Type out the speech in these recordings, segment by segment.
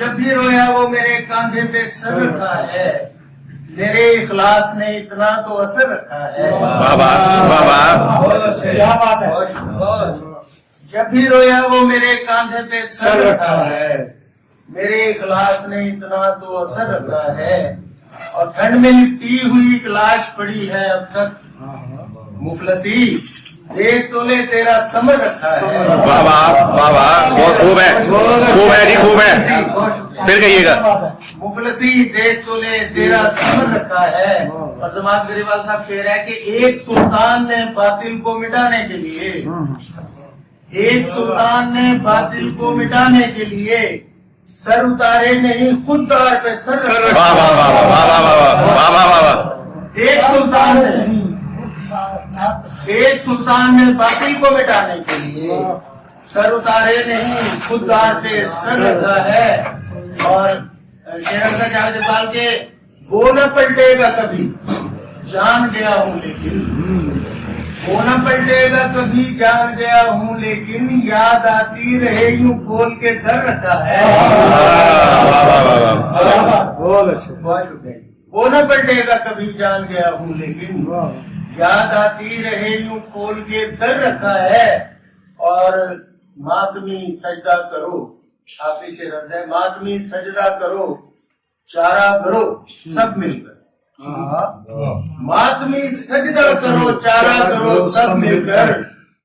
जब भी रोया वो मेरे कांधे पे सर रखा है, मेरे इखलास ने इतना तो असर रखा है। वाह वाह वाह वाह, क्या बात है। जब भी रोया वो मेरे कांधे पे सर रखा है, मेरे इखलास ने इतना तो असर रखा है। और ठंड में लिपटी हुई एक लाश पड़ी है अब तक, मुफलसी देख तोले तेरा समझ रखा है। वाह वाह वाह वाह, बहुत खूब है, खूब है जी, खूब है। फिर कहिएगा। मुफलसी देख तोले तेरा समझ रखा है। और जमात गरीवाल साहब शेर है कि एक सुल्तान ने बातिल को मिटाने के लिए, एक सुल्तान ने बातिल को मिटाने के लिए सर उतारे नहीं खुद दार पे सर रखा। वाह वाह वाह वाह वाह वाह वाह वाह वाह वाह। एक सुल्तान ने बातिल को मिटाने के लिए सर उतारे नहीं खुद दार पे सर रखा है। और शेर जावेद इकबाल के वो न पलटेगा कभी जान गया हूँ लेकिन, वो न पलटेगा कभी जान गया हूँ लेकिन, याद आती रहे यूं खोल के दर रखा है। बहुत अच्छे। बहुत शुक्रिया। वो न पलटेगा कभी जान गया हूँ लेकिन, याद आती रहे यूं खोल के दर रखा है। और मातमी सजदा करो, आखिरी शेर है, मातमी सजदा करो चारा करो सब मिलकर, मातमी सजदा करो चारा करो सब मिलकर,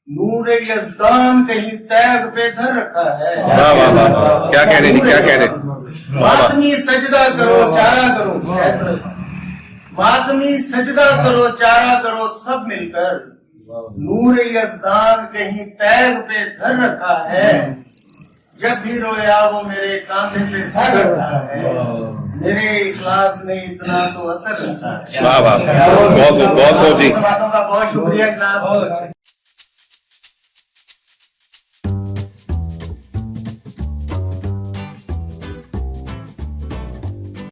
नूर यज़दान कहीं तैग पे धर रखा है। वाह वाह वाह, क्या कह रहे जी, क्या कह रहे। मातमी सजदा करो चारा करो, मातमी सजदा करो चारा करो सब मिलकर, नूर यज़दान कहीं तैग पे धर रखा है। जब भी रोया वो मेरे कांधे पे सर रखा है, मेरे इखलास ने इतना तो असर रखा है। वाह वाह, बहुत खूब जी। बातों का बहुत शुक्रिया जनाब।